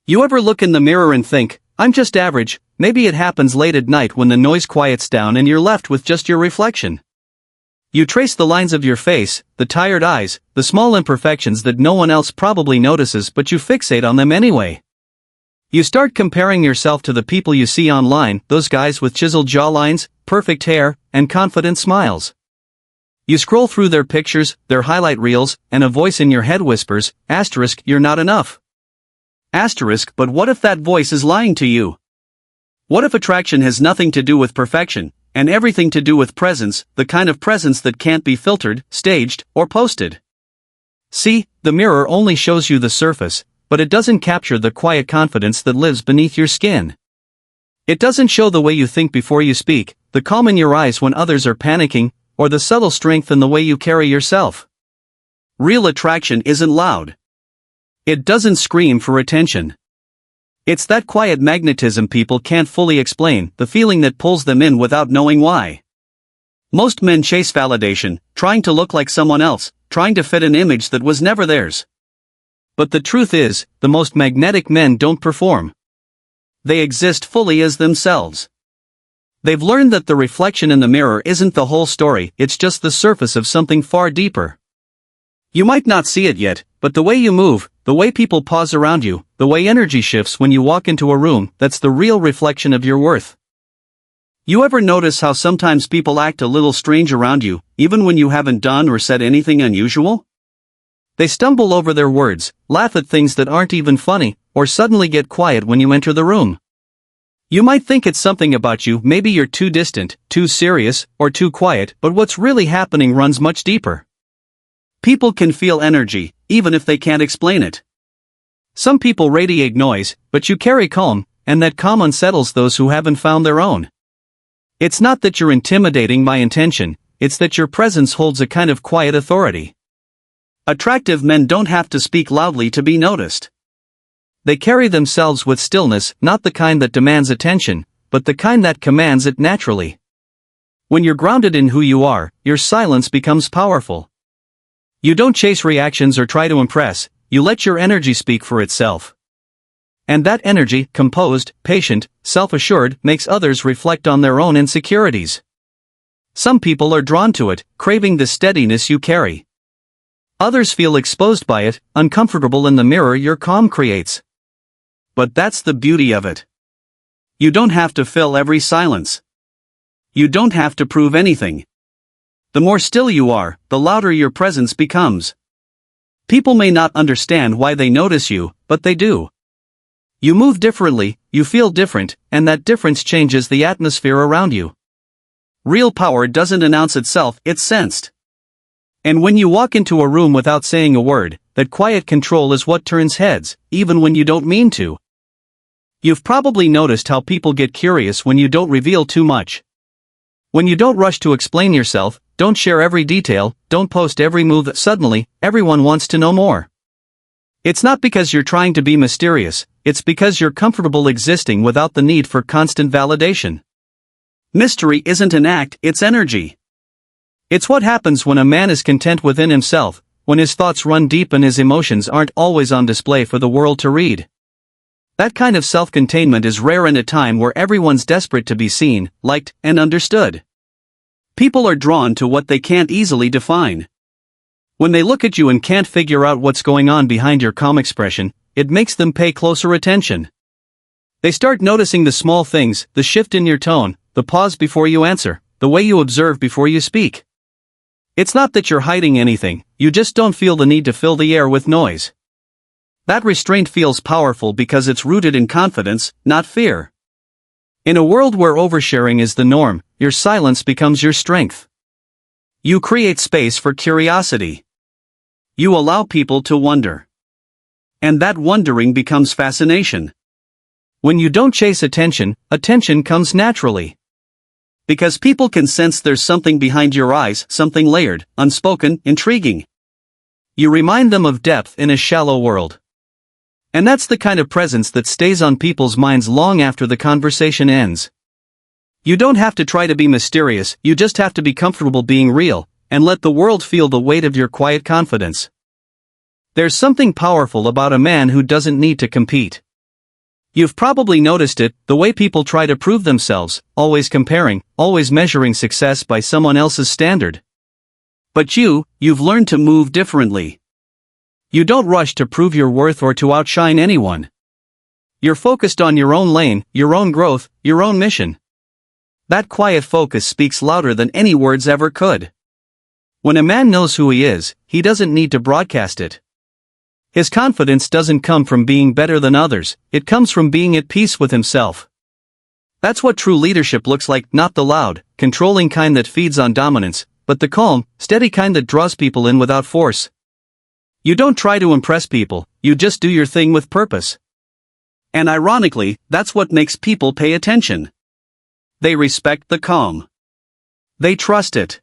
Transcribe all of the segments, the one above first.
You ever look in the mirror and think, I'm just average? Maybe it happens late at night when the noise quiets down and you're left with just your reflection. You trace the lines of your face, the tired eyes, the small imperfections that no one else probably notices, but you fixate on them anyway. You start comparing yourself to the people you see online, those guys with chiseled jawlines, perfect hair, and confident smiles. You scroll through their pictures, their highlight reels, and a voice in your head whispers, asterisk, you're not enough. Asterisk, but what if that voice is lying to you? What if attraction has nothing to do with perfection, and everything to do with presence, the kind of presence that can't be filtered, staged, or posted? See, the mirror only shows you the surface, but it doesn't capture the quiet confidence that lives beneath your skin. It doesn't show the way you think before you speak, the calm in your eyes when others are panicking, or the subtle strength in the way you carry yourself. Real attraction isn't loud. It doesn't scream for attention. It's that quiet magnetism people can't fully explain, the feeling that pulls them in without knowing why. Most men chase validation, trying to look like someone else, trying to fit an image that was never theirs. But the truth is, the most magnetic men don't perform. They exist fully as themselves. They've learned that the reflection in the mirror isn't the whole story, it's just the surface of something far deeper. You might not see it yet, but the way you move, the way people pause around you, the way energy shifts when you walk into a room, that's the real reflection of your worth. You ever notice how sometimes people act a little strange around you, even when you haven't done or said anything unusual? They stumble over their words, laugh at things that aren't even funny, or suddenly get quiet when you enter the room. You might think it's something about you, maybe you're too distant, too serious, or too quiet, but what's really happening runs much deeper. People can feel energy, even if they can't explain it. Some people radiate noise, but you carry calm, and that calm unsettles those who haven't found their own. It's not that you're intimidating by intention, it's that your presence holds a kind of quiet authority. Attractive men don't have to speak loudly to be noticed. They carry themselves with stillness, not the kind that demands attention, but the kind that commands it naturally. When you're grounded in who you are, your silence becomes powerful. You don't chase reactions or try to impress, you let your energy speak for itself. And that energy, composed, patient, self-assured, makes others reflect on their own insecurities. Some people are drawn to it, craving the steadiness you carry. Others feel exposed by it, uncomfortable in the mirror your calm creates. But that's the beauty of it. You don't have to fill every silence. You don't have to prove anything. The more still you are, the louder your presence becomes. People may not understand why they notice you, but they do. You move differently, you feel different, and that difference changes the atmosphere around you. Real power doesn't announce itself, it's sensed. And when you walk into a room without saying a word, that quiet control is what turns heads, even when you don't mean to. You've probably noticed how people get curious when you don't reveal too much. When you don't rush to explain yourself, don't share every detail, don't post every move, suddenly, everyone wants to know more. It's not because you're trying to be mysterious, it's because you're comfortable existing without the need for constant validation. Mystery isn't an act, it's energy. It's what happens when a man is content within himself, when his thoughts run deep and his emotions aren't always on display for the world to read. That kind of self-containment is rare in a time where everyone's desperate to be seen, liked, and understood. People are drawn to what they can't easily define. When they look at you and can't figure out what's going on behind your calm expression, it makes them pay closer attention. They start noticing the small things, the shift in your tone, the pause before you answer, the way you observe before you speak. It's not that you're hiding anything, you just don't feel the need to fill the air with noise. That restraint feels powerful because it's rooted in confidence, not fear. In a world where oversharing is the norm, your silence becomes your strength. You create space for curiosity. You allow people to wonder. And that wondering becomes fascination. When you don't chase attention, attention comes naturally. Because people can sense there's something behind your eyes, something layered, unspoken, intriguing. You remind them of depth in a shallow world. And that's the kind of presence that stays on people's minds long after the conversation ends. You don't have to try to be mysterious, you just have to be comfortable being real, and let the world feel the weight of your quiet confidence. There's something powerful about a man who doesn't need to compete. You've probably noticed it, the way people try to prove themselves, always comparing, always measuring success by someone else's standard. But you've learned to move differently. You don't rush to prove your worth or to outshine anyone. You're focused on your own lane, your own growth, your own mission. That quiet focus speaks louder than any words ever could. When a man knows who he is, he doesn't need to broadcast it. His confidence doesn't come from being better than others, it comes from being at peace with himself. That's what true leadership looks like, not the loud, controlling kind that feeds on dominance, but the calm, steady kind that draws people in without force. You don't try to impress people, you just do your thing with purpose. And ironically, that's what makes people pay attention. They respect the calm. They trust it.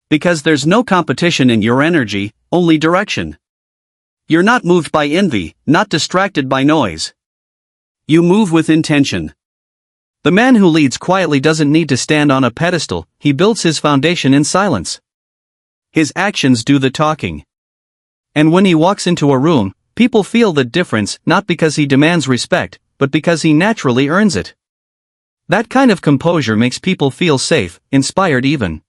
Because there's no competition in your energy, only direction. You're not moved by envy, not distracted by noise. You move with intention. The man who leads quietly doesn't need to stand on a pedestal, he builds his foundation in silence. His actions do the talking. And when he walks into a room, people feel the difference, not because he demands respect, but because he naturally earns it. That kind of composure makes people feel safe, inspired even.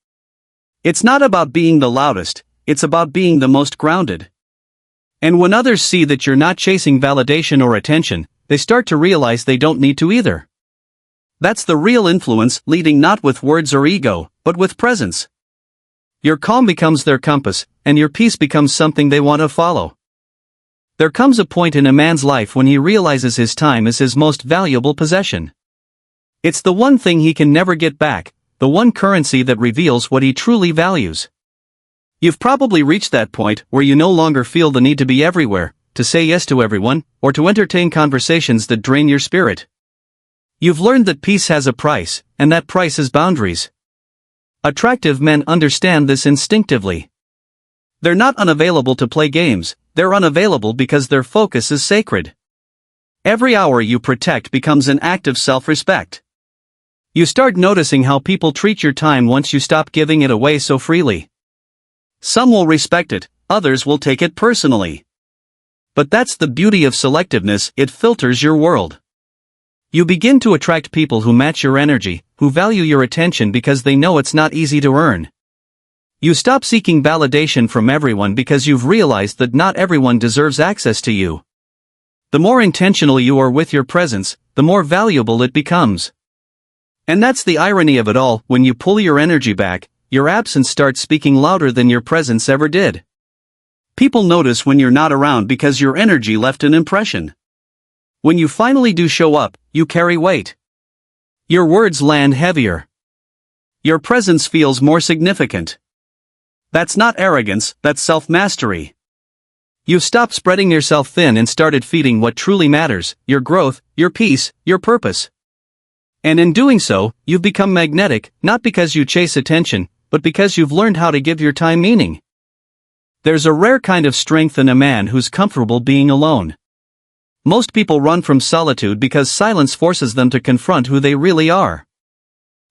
It's not about being the loudest, it's about being the most grounded. And when others see that you're not chasing validation or attention, they start to realize they don't need to either. That's the real influence, leading not with words or ego, but with presence. Your calm becomes their compass, and your peace becomes something they want to follow. There comes a point in a man's life when he realizes his time is his most valuable possession. It's the one thing he can never get back, the one currency that reveals what he truly values. You've probably reached that point where you no longer feel the need to be everywhere, to say yes to everyone, or to entertain conversations that drain your spirit. You've learned that peace has a price, and that price is boundaries. Attractive men understand this instinctively. They're not unavailable to play games, they're unavailable because their focus is sacred. Every hour you protect becomes an act of self-respect. You start noticing how people treat your time once you stop giving it away so freely. Some will respect it, others will take it personally. But that's the beauty of selectiveness, it filters your world. You begin to attract people who match your energy, who value your attention because they know it's not easy to earn. You stop seeking validation from everyone because you've realized that not everyone deserves access to you. The more intentional you are with your presence, the more valuable it becomes. And that's the irony of it all, when you pull your energy back, your absence starts speaking louder than your presence ever did. People notice when you're not around because your energy left an impression. When you finally do show up, you carry weight. Your words land heavier. Your presence feels more significant. That's not arrogance, that's self-mastery. You've stopped spreading yourself thin and started feeding what truly matters, your growth, your peace, your purpose. And in doing so, you've become magnetic, not because you chase attention, but because you've learned how to give your time meaning. There's a rare kind of strength in a man who's comfortable being alone. Most people run from solitude because silence forces them to confront who they really are.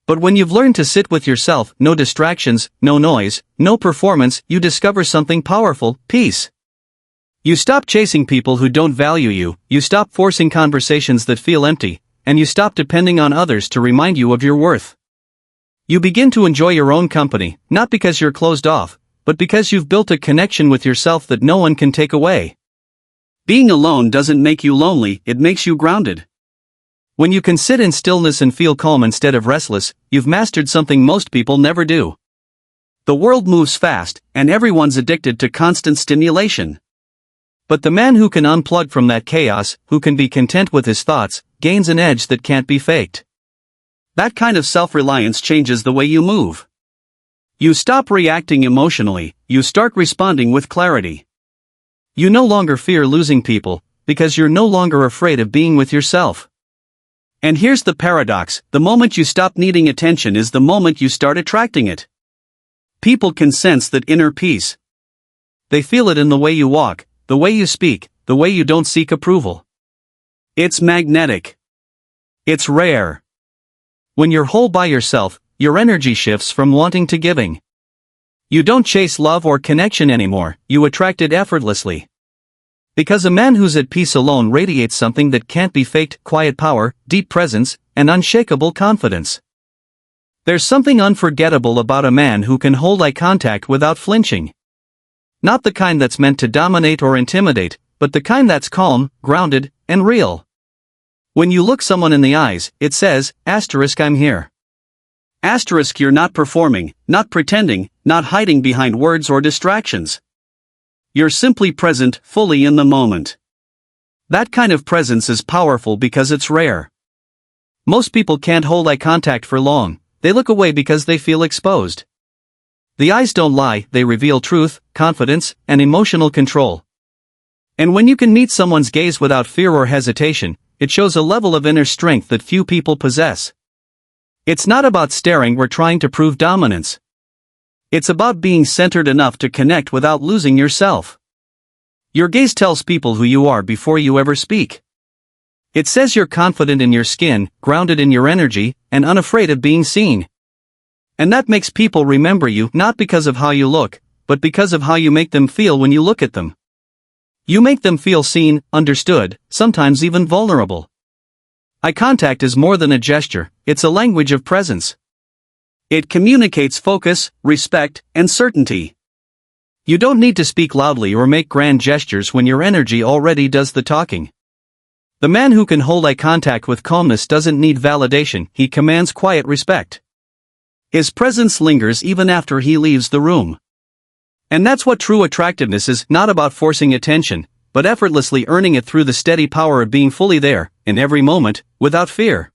But when you've learned to sit with yourself, no distractions, no noise, no performance, you discover something powerful, peace. You stop chasing people who don't value you, you stop forcing conversations that feel empty, and you stop depending on others to remind you of your worth. You begin to enjoy your own company, not because you're closed off, but because you've built a connection with yourself that no one can take away. Being alone doesn't make you lonely, it makes you grounded. When you can sit in stillness and feel calm instead of restless, you've mastered something most people never do. The world moves fast, and everyone's addicted to constant stimulation. But the man who can unplug from that chaos, who can be content with his thoughts, gains an edge that can't be faked. That kind of self-reliance changes the way you move. You stop reacting emotionally, you start responding with clarity. You no longer fear losing people, because you're no longer afraid of being with yourself. And here's the paradox, the moment you stop needing attention is the moment you start attracting it. People can sense that inner peace. They feel it in the way you walk, the way you speak, the way you don't seek approval. It's magnetic. It's rare. When you're whole by yourself, your energy shifts from wanting to giving. You don't chase love or connection anymore, you attract it effortlessly. Because a man who's at peace alone radiates something that can't be faked: quiet power, deep presence, and unshakable confidence. There's something unforgettable about a man who can hold eye contact without flinching. Not the kind that's meant to dominate or intimidate, but the kind that's calm, grounded, and real. When you look someone in the eyes, it says, "I'm here." You're not performing, not pretending, not hiding behind words or distractions. You're simply present, fully in the moment. That kind of presence is powerful because it's rare. Most people can't hold eye contact for long. They look away because they feel exposed. The eyes don't lie, they reveal truth, confidence, and emotional control. And when you can meet someone's gaze without fear or hesitation, it shows a level of inner strength that few people possess. It's not about staring or trying to prove dominance. It's about being centered enough to connect without losing yourself. Your gaze tells people who you are before you ever speak. It says you're confident in your skin, grounded in your energy, and unafraid of being seen. And that makes people remember you not because of how you look, but because of how you make them feel when you look at them. You make them feel seen, understood, sometimes even vulnerable. Eye contact is more than a gesture, it's a language of presence. It communicates focus, respect, and certainty. You don't need to speak loudly or make grand gestures when your energy already does the talking. The man who can hold eye contact with calmness doesn't need validation, he commands quiet respect. His presence lingers even after he leaves the room. And that's what true attractiveness is, not about forcing attention, but effortlessly earning it through the steady power of being fully there, in every moment, without fear.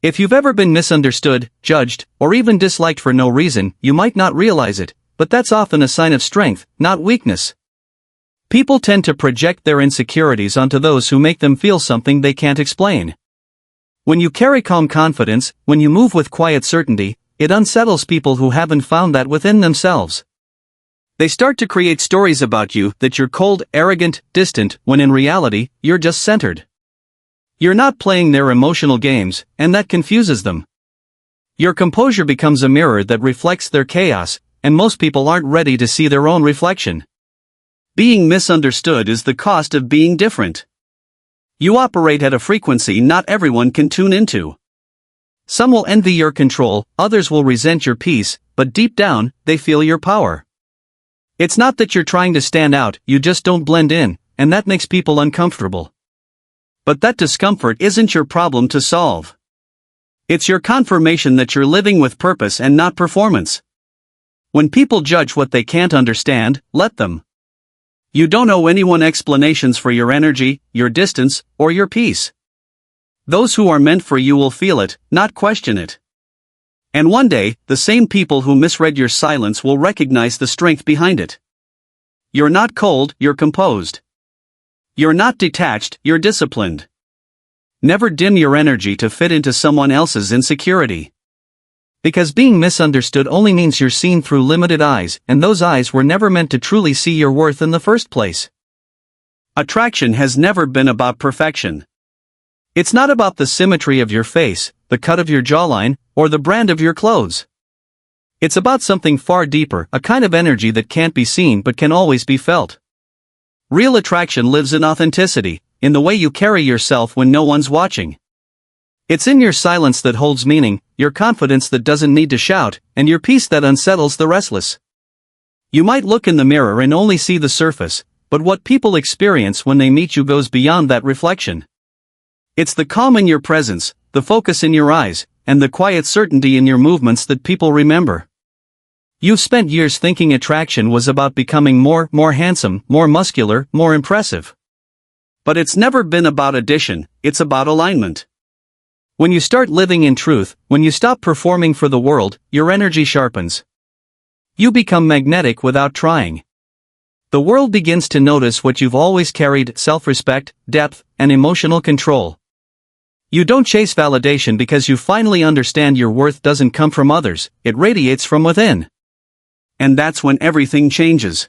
If you've ever been misunderstood, judged, or even disliked for no reason, you might not realize it, but that's often a sign of strength, not weakness. People tend to project their insecurities onto those who make them feel something they can't explain. When you carry calm confidence, when you move with quiet certainty, it unsettles people who haven't found that within themselves. They start to create stories about you that you're cold, arrogant, distant, when in reality, you're just centered. You're not playing their emotional games, and that confuses them. Your composure becomes a mirror that reflects their chaos, and most people aren't ready to see their own reflection. Being misunderstood is the cost of being different. You operate at a frequency not everyone can tune into. Some will envy your control, others will resent your peace, but deep down, they feel your power. It's not that you're trying to stand out, you just don't blend in, and that makes people uncomfortable. But that discomfort isn't your problem to solve. It's your confirmation that you're living with purpose and not performance. When people judge what they can't understand, let them. You don't owe anyone explanations for your energy, your distance, or your peace. Those who are meant for you will feel it, not question it. And one day, the same people who misread your silence will recognize the strength behind it. You're not cold, you're composed. You're not detached, you're disciplined. Never dim your energy to fit into someone else's insecurity. Because being misunderstood only means you're seen through limited eyes, and those eyes were never meant to truly see your worth in the first place. Attraction has never been about perfection. It's not about the symmetry of your face, the cut of your jawline, or the brand of your clothes. It's about something far deeper, a kind of energy that can't be seen but can always be felt. Real attraction lives in authenticity, in the way you carry yourself when no one's watching. It's in your silence that holds meaning, your confidence that doesn't need to shout, and your peace that unsettles the restless. You might look in the mirror and only see the surface, but what people experience when they meet you goes beyond that reflection. It's the calm in your presence, the focus in your eyes, and the quiet certainty in your movements that people remember. You've spent years thinking attraction was about becoming more handsome, more muscular, more impressive. But it's never been about addition, it's about alignment. When you start living in truth, when you stop performing for the world, your energy sharpens. You become magnetic without trying. The world begins to notice what you've always carried: self-respect, depth, and emotional control. You don't chase validation because you finally understand your worth doesn't come from others, it radiates from within. And that's when everything changes.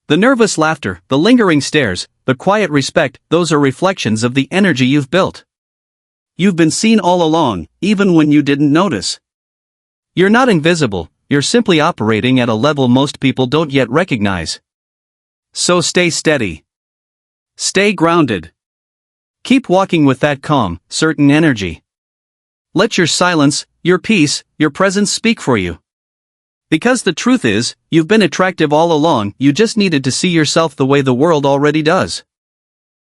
The nervous laughter, the lingering stares, the quiet respect, those are reflections of the energy you've built. You've been seen all along, even when you didn't notice. You're not invisible, you're simply operating at a level most people don't yet recognize. So stay steady. Stay grounded. Keep walking with that calm, certain energy. Let your silence, your peace, your presence speak for you. Because the truth is, you've been attractive all along, you just needed to see yourself the way the world already does.